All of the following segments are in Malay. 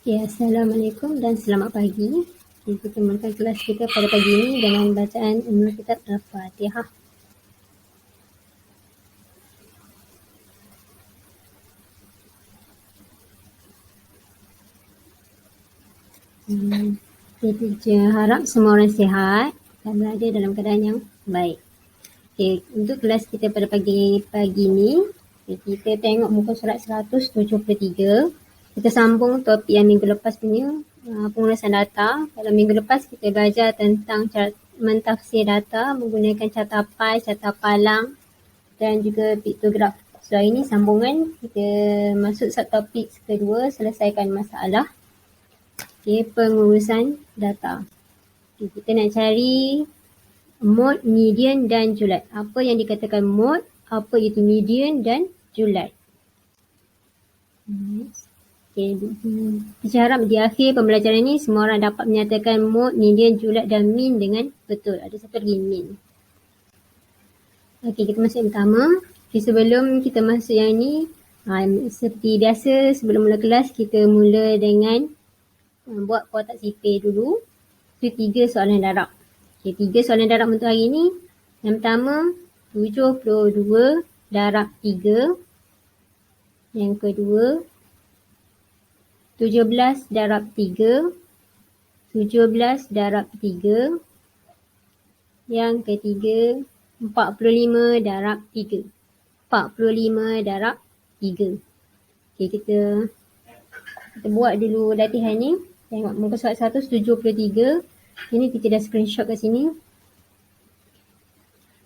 Ya, Assalamualaikum dan selamat pagi. Kita mulakan kelas kita pada pagi ini dengan bacaan Ummul Kitab Al-Fatihah. Kita harap semua orang sihat dan berada dalam keadaan yang baik. Okay, untuk kelas kita pada pagi ini, kita tengok muka surat 173. Kita sambung topik yang minggu lepas punya, pengurasan data. Kalau minggu lepas kita belajar tentang cara mentafsir data menggunakan carta pie, carta palang dan juga piktograf. So hari ini sambungan, kita masuk subtopik kedua, selesaikan masalah. Okay, pengurusan data. Okay, kita nak cari mode, median dan julat. Apa yang dikatakan mode, apa itu median dan julat. Okay. Kita harap di akhir pembelajaran ini semua orang dapat menyatakan mode, median, julat dan mean dengan betul. Ada satu lagi mean. Okey, kita masuk yang pertama. Okay, sebelum kita masuk yang ini, seperti biasa sebelum mula kelas kita mula dengan buat kotak sipir dulu. Itu 3 soalan darab. Okay, 3 soalan darab untuk hari ini. Yang pertama, 72 darab 3. Yang kedua, 17 darab 3. 17 darab 3. Yang ketiga, 45 darab 3. 45 darab 3. Okay, kita buat dulu latihan ni. Tengok muka surat 173. Ini kita dah screenshot kat sini.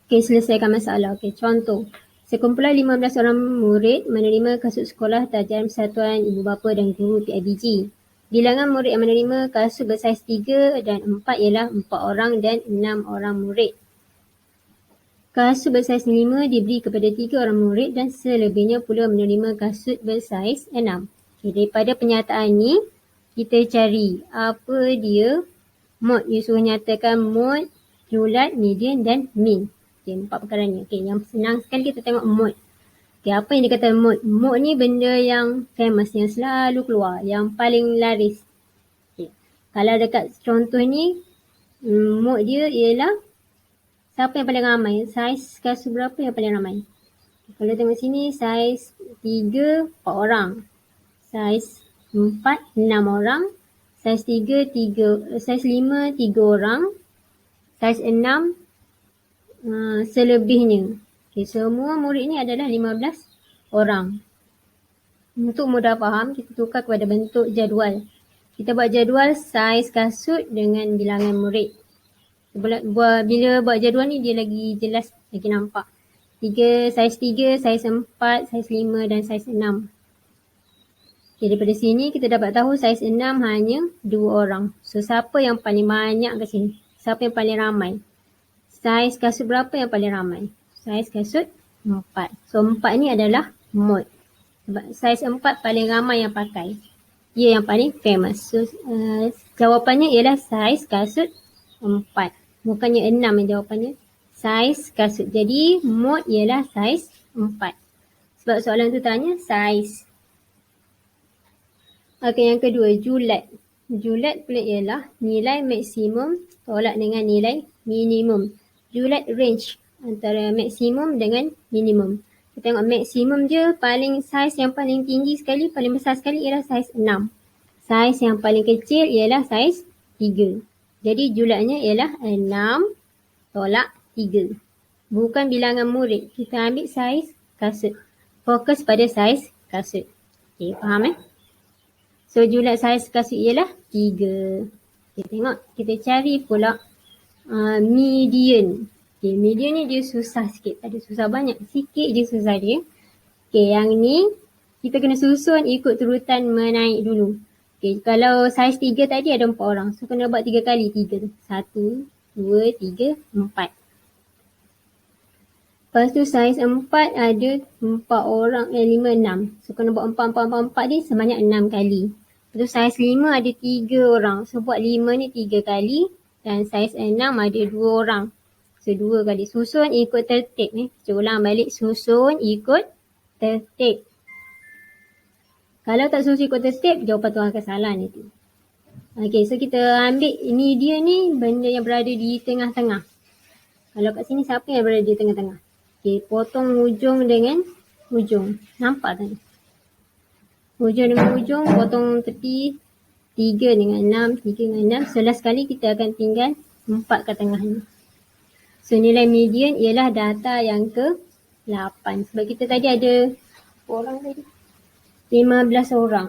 Okay, selesaikan masalah. Okay, contoh. Sekumpulan 15 orang murid menerima kasut sekolah Tajaran Persatuan Ibu Bapa dan Guru PIBG. Bilangan murid yang menerima kasut bersaiz 3 dan 4 ialah 4 orang dan 6 orang murid. Kasut bersaiz 5 diberi kepada 3 orang murid dan selebihnya pula menerima kasut bersaiz 6. Okay, daripada pernyataan ni, kita cari apa dia mode. Dia suruh nyatakan mode, julat, median dan mean. Okay, 4 perkara ni. Okay, yang senang sekali kita tengok mode. Okay, apa yang dikatakan mode? Mode ni benda yang famous, yang selalu keluar, yang paling laris. Okay. Kalau dekat contoh ni, mode dia ialah siapa yang paling ramai? Saiz kasut berapa yang paling ramai? Kalau tengok sini, saiz 3, 4 orang. Saiz 4, 6 orang. Saiz 3, 3. Saiz 5, 3 orang. Saiz 6, selebihnya. Okay, semua murid ni adalah 15 orang. Untuk mudah faham, kita tukar kepada bentuk jadual. Kita buat jadual saiz kasut dengan bilangan murid. Bila buat jadual ni dia lagi jelas, lagi nampak. Saiz 3, saiz 4, saiz 5 dan saiz 6. Okay, daripada sini kita dapat tahu saiz 6 hanya 2 orang. So siapa yang paling banyak kat sini? Siapa yang paling ramai? Saiz kasut berapa yang paling ramai? Saiz kasut 4. So 4 ni adalah mode. Sebab saiz 4 paling ramai yang pakai. Dia yang paling famous. So jawapannya ialah saiz kasut 4. Bukannya 6 yang jawapannya. Saiz kasut. Jadi mode ialah saiz 4. Sebab soalan tu tanya saiz. Okey, yang kedua, julat. Julat pula ialah nilai maksimum tolak dengan nilai minimum. Julat range antara maksimum dengan minimum. Kita tengok maksimum je, paling saiz yang paling tinggi sekali, paling besar sekali ialah saiz 6. Saiz yang paling kecil ialah saiz 3. Jadi julatnya ialah 6 tolak 3. Bukan bilangan murid. Kita ambil saiz kasut. Fokus pada saiz kasut. Okay, faham So julat saiz kasut ialah 3. Okay, tengok. Kita cari pula median. Okay, median ni dia susah sikit. Ada susah banyak. Sikit je susah dia. Okay, yang ni kita kena susun ikut turutan menaik dulu. Okay, kalau saiz 3 tadi ada 4 orang. So kena buat 3 kali 3 tu. 1, 2, 3, 4. Lepas tu saiz 4 ada 4 orang, 5, 6. So kena buat 4, 4, 4, 4 ni sebanyak 6 kali. Lepas tu saiz 5 ada 3 orang. So buat 5 ni 3 kali. Dan saiz 6 ada 2 orang. So 2 kali. Susun ikut tertib ni. Kita ulang balik. Susun ikut tertib. Kalau tak suruh ikut tertib, jawapan tu akan salah nanti. Okey, so kita ambil median ni benda yang berada di tengah-tengah. Kalau kat sini siapa yang berada di tengah-tengah? Okey, potong hujung dengan hujung. Nampak tak ni? Hujung dengan hujung, potong tepi 3 dengan 6, 3 dengan 6. 11 kali kita akan tinggal 4 kat tengah ni. So nilai median ialah data yang ke-8. Sebab kita tadi ada orang tadi? 15 orang.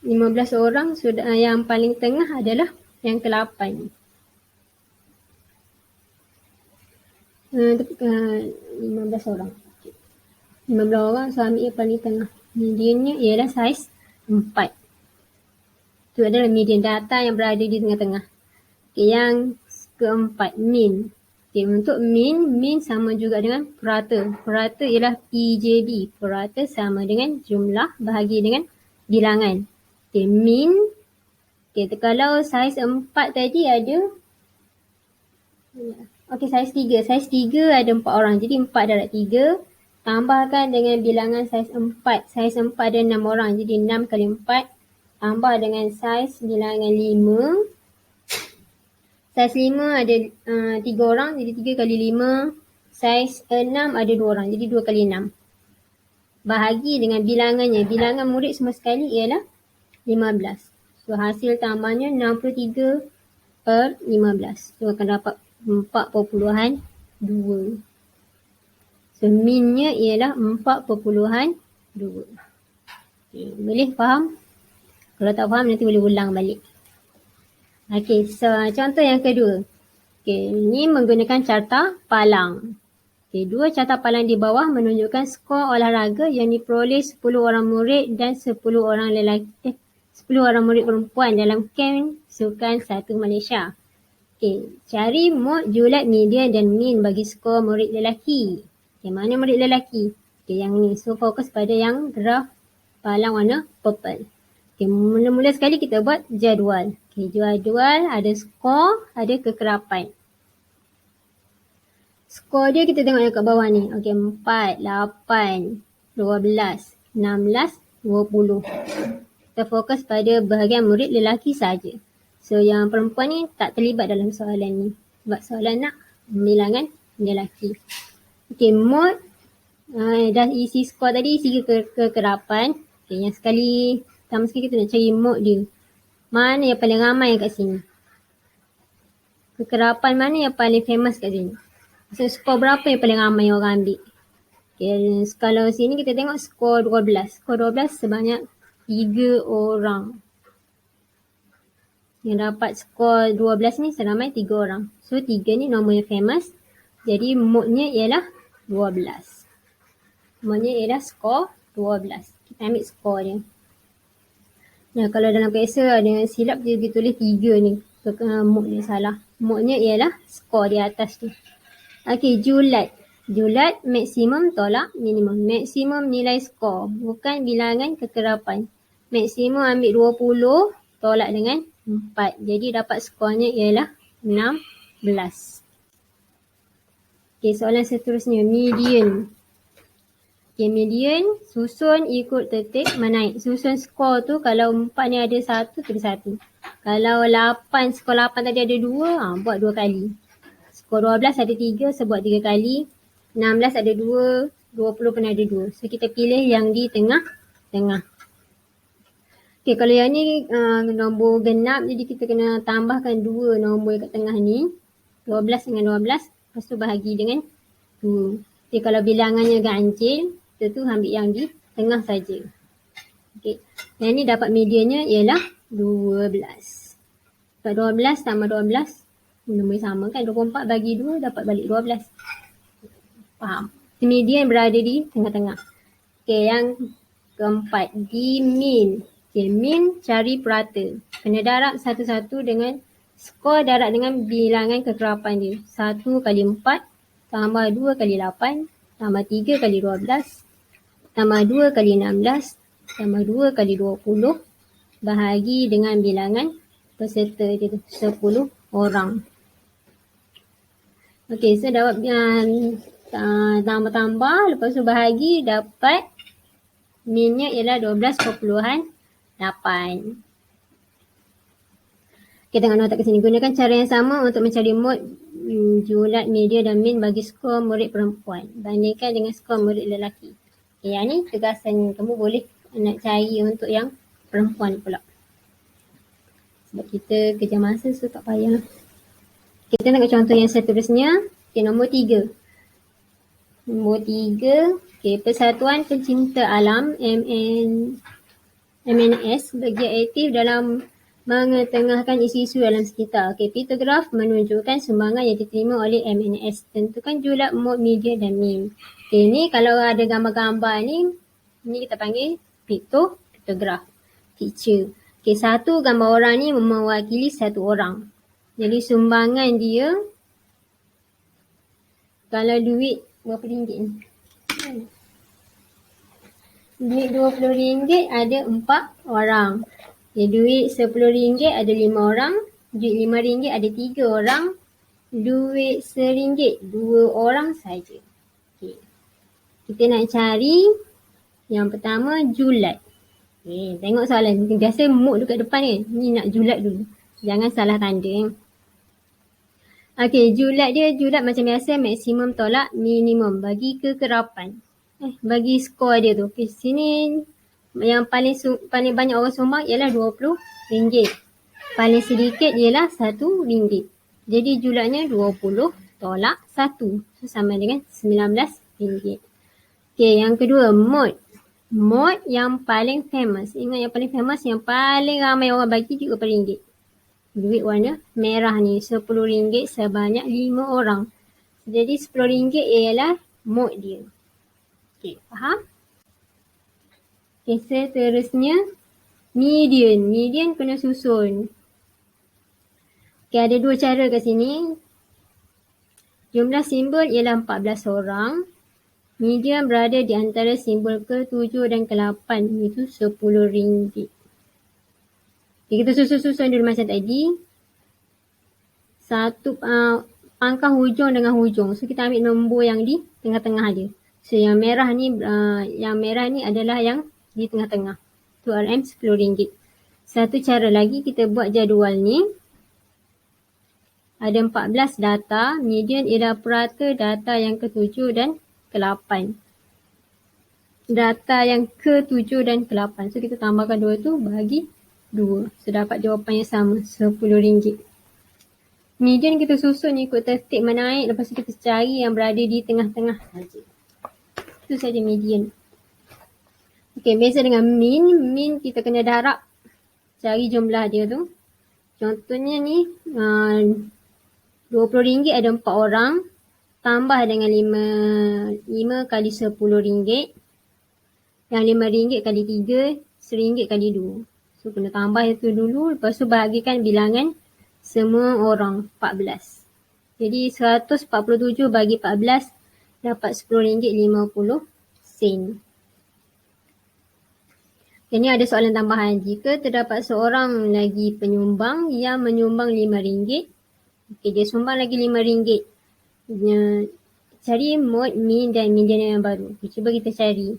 15 orang, sudah yang paling tengah adalah yang ke-8 ni. 15 orang. 15 orang, so ambil yang paling tengah. Mediannya ialah saiz 4. Itu adalah median data yang berada di tengah-tengah. Okay, yang keempat, mean. Okay, untuk mean sama juga dengan purata. Purata ialah PJB. Purata sama dengan jumlah bahagi dengan bilangan. Okay, mean. Okay, kalau saiz 4 tadi ada, okay, saiz 3. Saiz 3 ada 4 orang. Jadi 4 darab 3. Tambahkan dengan bilangan saiz 4. Saiz 4 ada 6 orang. Jadi 6 kali 4. Tambah dengan saiz bilangan 5. Saiz 5 ada 3 orang. Jadi 3 kali 5. Saiz 6 ada 2 orang. Jadi 2 kali 6. Bahagi dengan bilangannya. Bilangan murid semua sekali ialah 15. So hasil tambahnya 63 per 15. So akan dapat 4.2. So meannya ialah 4.2. Okay, boleh faham? Kalau tak faham nanti boleh ulang balik. Okay, so contoh yang kedua. Okay, ini menggunakan carta palang. Okay, 2 carta palang di bawah menunjukkan skor olahraga yang diperoleh 10 orang murid dan 10 orang lelaki, 10 orang murid perempuan dalam kem sukan 1 Malaysia. Okay, cari mod, julat, median dan mean bagi skor murid lelaki. Okay, mana murid lelaki? Okay, yang ni. So fokus pada yang graf palang warna purple. Okay, mula-mula sekali kita buat jadual. Okay, jadual ada skor, ada kekerapan. Skor dia kita tengok yang kat bawah ni. Okay, 4, 8, 12, 16, 20. Kita fokus pada bahagian murid lelaki saja. So yang perempuan ni tak terlibat dalam soalan ni. Sebab soalan nak bilangan lelaki. Okay, mod. Dah isi skor tadi, isi kekerapan. Okay, yang sekali, pertama sekali kita nak cari mod dia. Mana yang paling ramai kat sini? Kekerapan mana yang paling famous kat sini? So skor berapa yang paling ramai orang ambil? Okay, kalau sini kita tengok skor 12. Skor 12 sebanyak 3 orang. Yang dapat skor 12 ni seramai 3 orang. So 3 ni nombor yang famous. Jadi modnya ialah 12. Modnya ialah skor 12. Kita ambil skor dia. Nah, kalau dalam PSA ada silap dia ditulis 3 ni. Mod dia salah. Modnya ialah skor di atas tu. Okey, julat. Julat maksimum tolak minimum. Maksimum nilai skor. Bukan bilangan kekerapan. Maksimum ambil 20 tolak dengan 4. Jadi dapat skornya ialah 16. Okey, soalan seterusnya. Median. Okey, median susun ikut tertib menaik. Susun skor tu kalau 4 ni ada 1, tulis 1. Kalau 8, skor 8 tadi ada 2, buat 2 kali. Skor 12 ada 3, so buat 3 kali. 16 ada 2, 20 pun ada 2. So kita pilih yang di tengah-tengah. Okay, kalau yang ni nombor genap, jadi kita kena tambahkan 2 nombor kat tengah ni. 12 dengan 12, lepas tu bahagi dengan 2. Okay, kalau bilangannya ganjil, kita tu ambil yang di tengah saja. Okay, yang ni dapat mediannya ialah 12. Sebab 12 tambah 12, nombor sama kan, 24 bagi 2 dapat balik 12. Faham? Median berada di tengah-tengah. Okay, yang keempat, di mean. Okay, mean cari purata. Kena darab satu-satu dengan skor darab dengan bilangan kekerapan dia. 1 kali 4 tambah 2 kali 8 tambah 3 kali 12 tambah 2 kali 16 tambah 2 kali 20 bahagi dengan bilangan peserta dia tu, 10 orang. Okey, so dapat tambah-tambah, lepas tu bahagi dapat Minnya ialah 12.8. Kita tengok nota kat sini. Gunakan cara yang sama untuk mencari mod julat, media dan min bagi skor murid perempuan. Bandingkan dengan skor murid lelaki. Okay, yang ni tegasan kamu boleh nak cari untuk yang perempuan pula. Sebab kita kejar masa so tak payah. Kita tengok contoh yang seterusnya. Okay, nombor 3. Nombor 3. Okay, Persatuan Pencinta Alam MNS begiat aktif dalam mengetengahkan isu-isu dalam sekitar. Okay, piktograf menunjukkan sumbangan yang diterima oleh MNS. Tentukan julat, mod, media dan min. Okay, ni kalau ada gambar-gambar ni kita panggil piktograf. Picture. Okay, satu gambar orang ni mewakili satu orang. Jadi sumbangan dia, kalau duit berapa ringgit ni? Duit RM20 ada 4 orang. Okay, duit RM10 ada 5 orang. Duit RM5 ada 3 orang. Duit RM1 2 orang saja. Okay. Kita nak cari yang pertama julat. Okay, tengok soalan. Biasa mod dekat depan kan. Ni nak julat dulu. Jangan salah tanda. Okay, julat dia julat macam biasa, maksimum tolak minimum bagi kekerapan. Bagi skor dia tu. Okay, sini yang paling banyak orang sumbang ialah RM20. Paling sedikit ialah RM1. Jadi julatnya 20 tolak 1. So sama dengan RM19. Okay, yang kedua mod. Mod yang paling famous. Ingat yang paling famous, yang paling ramai orang bagi juga RM4. Duit warna merah ni RM10 sebanyak 5 orang. Jadi RM10 ialah mod dia. Okay, faham? Okay, seterusnya median. Median kena susun. Okay, ada 2 cara kat sini. Jumlah simbol ialah 14 orang. Median berada di antara simbol ke-7 dan ke-8. Itu RM10. Okay, kita susun-susun dulu macam tadi. Satu pangkal hujung dengan hujung. So kita ambil nombor yang di tengah-tengah dia. So yang merah ni adalah yang di tengah-tengah. Tu RM RM10. Satu cara lagi kita buat jadual ni. Ada 14 data. Median ialah purata data yang ke-7 dan ke-8. Data yang ke-7 dan ke-8. So kita tambahkan 2 tu bagi 2. So dapat jawapan yang sama, RM10. Median kita susun ikut tertib menaik. Lepas tu kita cari yang berada di tengah-tengah saja. Itu saja median. Okay, beza dengan min. Min kita kena darab cari jumlah dia tu. Contohnya ni RM20 ada 4 orang. Tambah dengan 5 kali RM10. Yang RM5 kali 3, RM1 kali 2. So kena tambah itu dulu. Lepas tu bahagikan bilangan semua orang 14. Jadi 147 bagi 14 dapat RM10.50. Ini ada soalan tambahan. Jika terdapat seorang lagi penyumbang yang menyumbang RM5, okay, dia sumbang lagi RM5. Cari mod, min dan median yang baru. Cuba kita cari.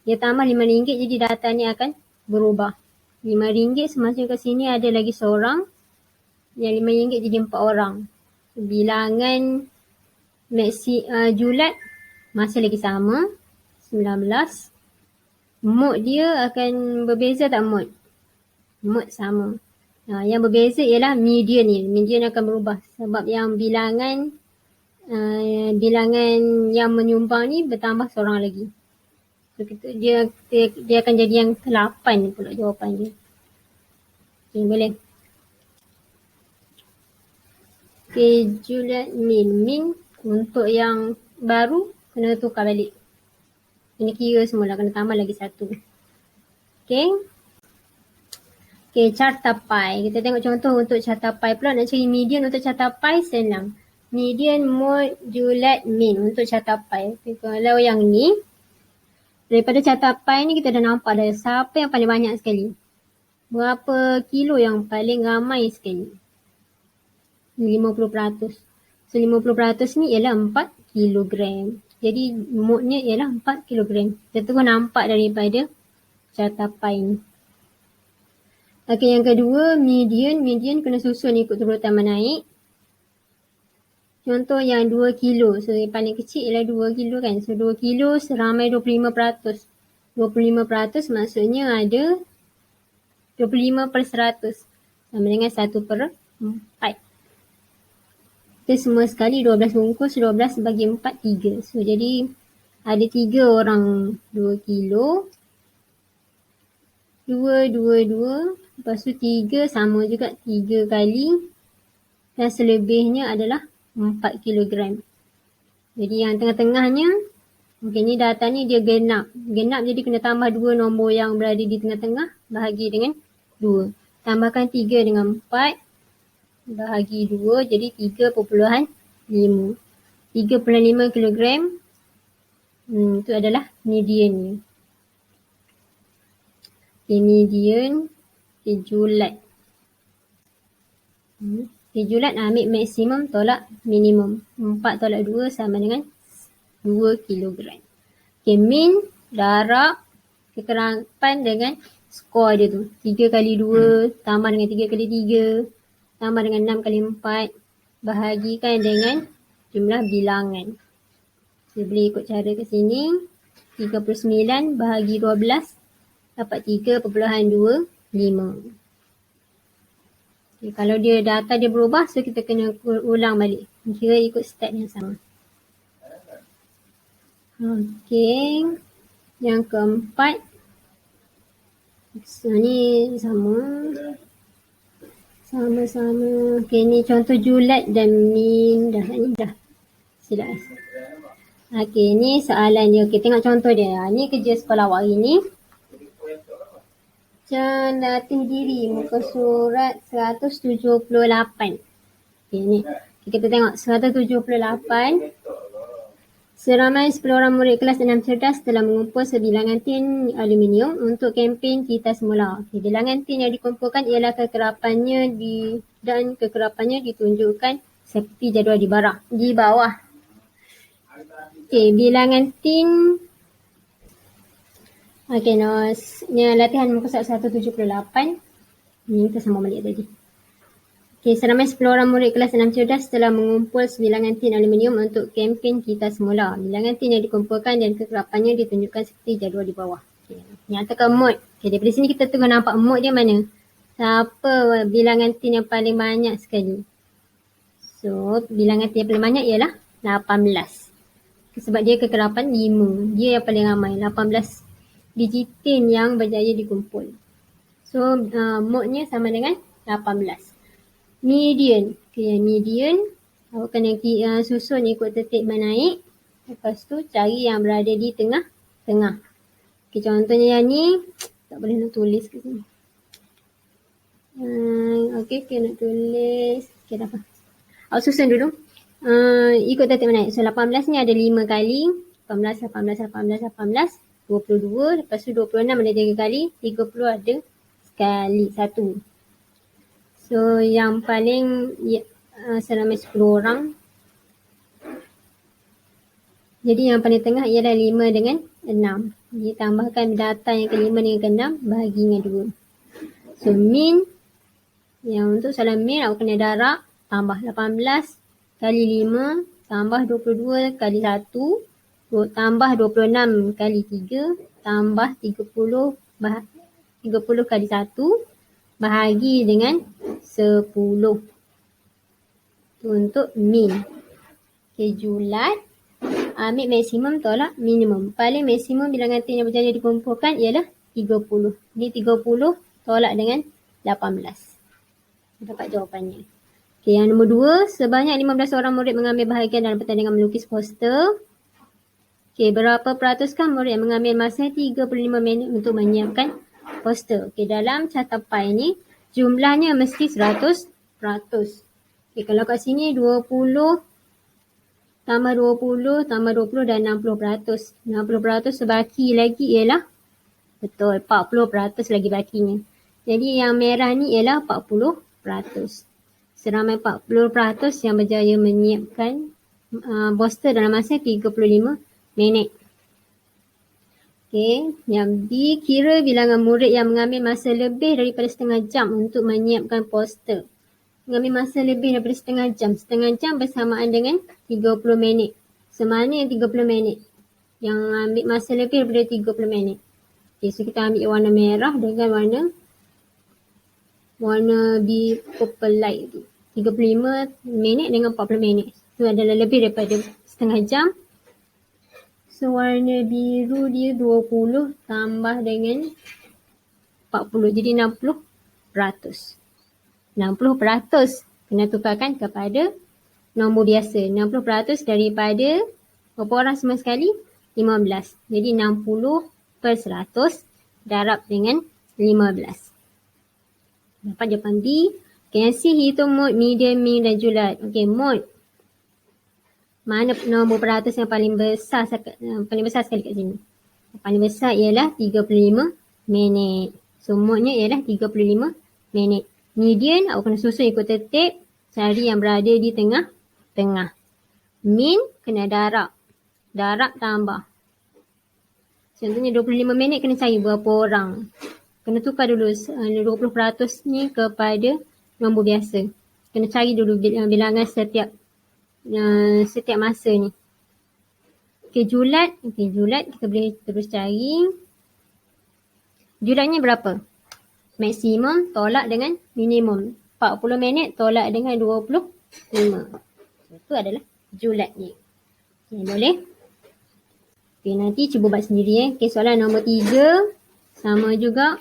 Dia tambah RM5 jadi data ni akan berubah. RM5 semasa kat sini ada lagi seorang. Yang RM5 jadi 4 orang. Bilangan julat masih lagi sama. 19. Mod dia akan berbeza tak mod? Mod sama. Yang berbeza ialah median ni. Median akan berubah. Sebab yang bilangan yang menyumbang ni bertambah seorang lagi. So dia akan jadi yang ke-8 pula jawapan dia. Okay, boleh. Okay, julat min untuk yang baru kena tukar balik. Kena kira semula, kena tambah lagi 1. Okay. Okay, carta pie. Kita tengok contoh untuk carta pie pula. Nak cari median untuk carta pie senang. Median, mod, julat, min untuk carta pie. Okay, kalau yang ni, daripada carta pie ni kita dah nampak dah siapa yang paling banyak sekali. Berapa kilo yang paling ramai sekali. 50%. So 50% ni ialah 4 kilogram. Jadi modnya ialah 4 kilogram. Kita tu nampak daripada catapai ni. Okey, yang kedua, median. Median kena susun ikut turutan menaik. Contoh yang 2 kilo. So, yang paling kecil ialah 2 kilo kan. So, 2 kilo seramai 25%. 25% maksudnya ada 25/100. Sama dengan 1/4. Kita semua sekali 12 bungkus. 12 bagi 4, 3. So, jadi ada 3 orang 2 kilo. 2, 2, 2. Lepas tu 3 sama juga 3 kali. Dan selebihnya adalah 4 kilogram. Jadi yang tengah-tengahnya, okey ni data ni dia genap. Genap jadi kena tambah 2 nombor yang berada di tengah-tengah. Bahagi dengan 2. Tambahkan 3 dengan 4. Bahagi 2 jadi 3.5. 3.5 kilogram. Itu adalah mediannya. Okay, median. Julat. Julat ambil maksimum tolak minimum. 4 tolak 2 sama dengan 2 kilogram. Okay, min, darab, kekerapan dengan skor dia tu. 3 kali 2 tambah dengan 3 kali 3 tambah dengan 6 kali 4 bahagikan dengan jumlah bilangan. Kita boleh ikut cara ke sini. 39 bahagi 12 dapat 3.25. Okay, kalau dia data dia berubah, so kita kena ulang balik. Kira ikut step yang sama. Okey. Yang keempat. So ni sama. Sama-sama. Okey, ni contoh julat dan min. Dah. Silap. Okey, ni soalan dia. Okey, tengok contoh dia. Ni kerja sekolah awak hari ni. Latih diri muka surat 178. Okey ni. Kita tengok 178. Seramai 10 orang murid kelas 6 cerdas telah mengumpul sebilangan tin aluminium untuk kempen kita semula. Okey, bilangan tin yang dikumpulkan ialah kekerapannya dan kekerapannya ditunjukkan seperti jadual di bawah. Okey, bilangan tin. Okey, ni latihan muka surat 178. Ni kita sambung balik tadi. Okey, seramai 10 orang murid kelas 6 cerdas telah mengumpul sebilangan tin aluminium untuk kempen kita semula. Bilangan tin yang dikumpulkan dan kekerapannya ditunjukkan seperti jadual di bawah. Okey, nyatakan mod. Okey, daripada sini kita tengok nampak mod dia mana. Siapa bilangan tin yang paling banyak sekali? So, bilangan tin yang paling banyak ialah 18. Sebab dia kekerapan 5. Dia yang paling ramai, 18 biji tin yang berjaya dikumpul. So, modnya sama dengan 18. Median. Okay, median. Awak kena susun ikut tertib menaik. Lepas tu cari yang berada di tengah-tengah. Okay, contohnya yang ni. Tak boleh nak tulis ke sini. Okay, nak tulis. Okay, dah apa. Awak susun dulu. Ikut tertib menaik. So, 18 ni ada 5 kali. 18, 22, lepas tu 26 ada 3 kali, 30 ada sekali, 1. So, yang paling seramai 10 orang. Jadi, yang paling tengah ialah 5 dengan 6. Jadi, tambahkan data yang ke-5 dengan ke-6, bahagi dengan 2. So, min. Yang untuk soalan min, awak kena darab, tambah 18 kali 5, tambah 22 kali 1. Tambah 26 kali 3, tambah 30 kali 1, bahagi dengan 10. Itu untuk min. Okay, julat. Ambil maksimum tolak minimum. Paling maksimum bilangan tin yang berjaya dikumpulkan ialah 30. Ini 30 tolak dengan 18. Dapat jawapannya. Okay, yang nombor 2. Sebanyak 15 orang murid mengambil bahagian dalam pertandingan melukis poster. Okey, berapa peratuskan murid yang mengambil masa 35 minit untuk menyiapkan poster? Okey, dalam catapai ni jumlahnya mesti 100%. Okey, kalau kat sini 20 tambah 20 tambah 20 dan 60%. 60% sebaki lagi ialah betul 40% lagi bakinya. Jadi yang merah ni ialah 40%. Seramai 40% yang berjaya menyiapkan poster dalam masa 35 minit. Okey, yang B, kira bilangan murid yang mengambil masa lebih daripada setengah jam untuk menyiapkan poster. Mengambil masa lebih daripada setengah jam. Setengah jam bersamaan dengan 30 minit. Semana yang 30 minit. Yang ambil masa lebih daripada 30 minit. Okey, so kita ambil warna merah dengan warna B purple light tu. 35 minit dengan 40 minit. Itu adalah lebih daripada setengah jam. So warna biru dia 20 tambah dengan 40. Jadi 60%. 60% kena tukarkan kepada nombor biasa. 60% daripada berapa orang semua sekali? 15. Jadi 60% darab dengan 15. Dapat jawapan B. Can C hitung mode, median, min dan julat. Okey, mode. Mana nombor peratus yang paling besar sekali kat sini? Yang paling besar ialah 35 minit. So modnya ialah 35 minit. Median, awak kena susun ikut tertib. Cari yang berada di tengah-tengah. Min, kena darab. Darab tambah. Contohnya 25 minit kena cari berapa orang. Kena tukar dulu 20% ni kepada nombor biasa. Kena cari dulu bilangan setiap masa ni. Okey, julat. Kita boleh terus cari. Julatnya berapa? Maksimum tolak dengan minimum. 40 minit tolak dengan 25. Itu adalah julatnya. Okey, boleh? Okey, nanti cuba buat sendiri. Okey, soalan nombor 3. Sama juga.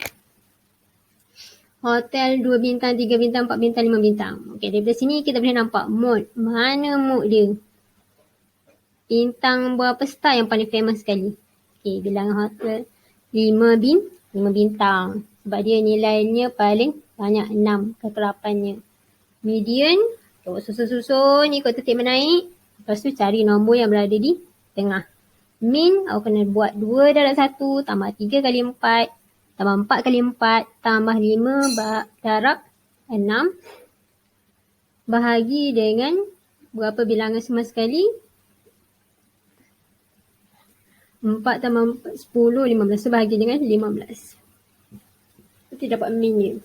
Hotel 2 bintang, 3 bintang, 4 bintang, 5 bintang. Okey, daripada sini kita boleh nampak mode. Mana mode dia? Bintang berapa star yang paling famous sekali? Okey, bilangan hotel 5 bintang. Sebab dia nilainya paling banyak, 6 kekerapannya. Median, awak susun-susun ikut tertib menaik. Lepas tu cari nombor yang berada di tengah. Min, awak kena buat 2 darab 1 tambah 3 kali 4 tambah 4 kali 4 tambah 5 darab 6 bahagi dengan berapa bilangan semua sekali? 4 tambah 4, 10, 15. So bahagi dengan 15. Kita dapat min dia.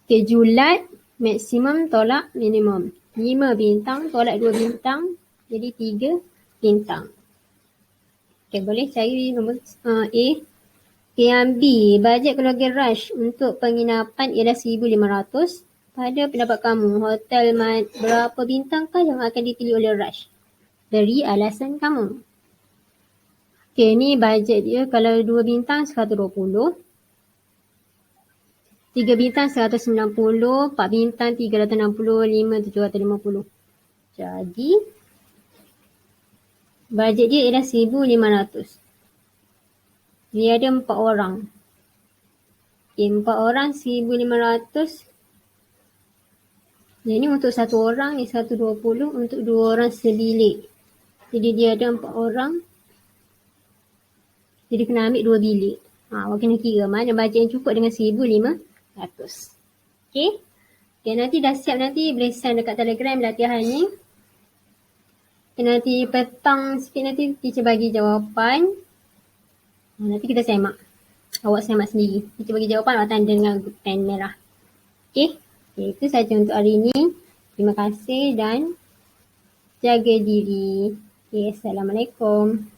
Okey, julat maksimum tolak minimum. 5 bintang tolak 2 bintang. Jadi 3 bintang. Okey, boleh cari nombor A. Okey, yang B. Bajet keluarga Rush untuk penginapan ialah 1,500. Pada pendapat kamu, hotel berapa bintangkah yang akan dipilih oleh Rush? Beri alasan kamu. Okey, ni bajet dia kalau 2 bintang 120. 3 bintang 190, 4 bintang 360, 5 750. Jadi, bajet dia ialah 1,500. Dia ada 4 orang. Okay, 4 orang 1,500. Jadi ni untuk 1 orang, ni 120 untuk 2 orang sebilik. Jadi dia ada 4 orang. Jadi kena ambil 2 bilik. Awak kena kira mana bajet yang cukup dengan 1,500. Okay. Okay, nanti dah siap, nanti boleh send dekat Telegram latihan ni. Okay, nanti petang sikit nanti teacher bagi jawapan. Nanti kita semak. Awak semak sendiri. Kita bagi jawapan, awak tanda dengan pen merah. Okay. Okay, itu saja untuk hari ini. Terima kasih dan jaga diri. Okay, Assalamualaikum.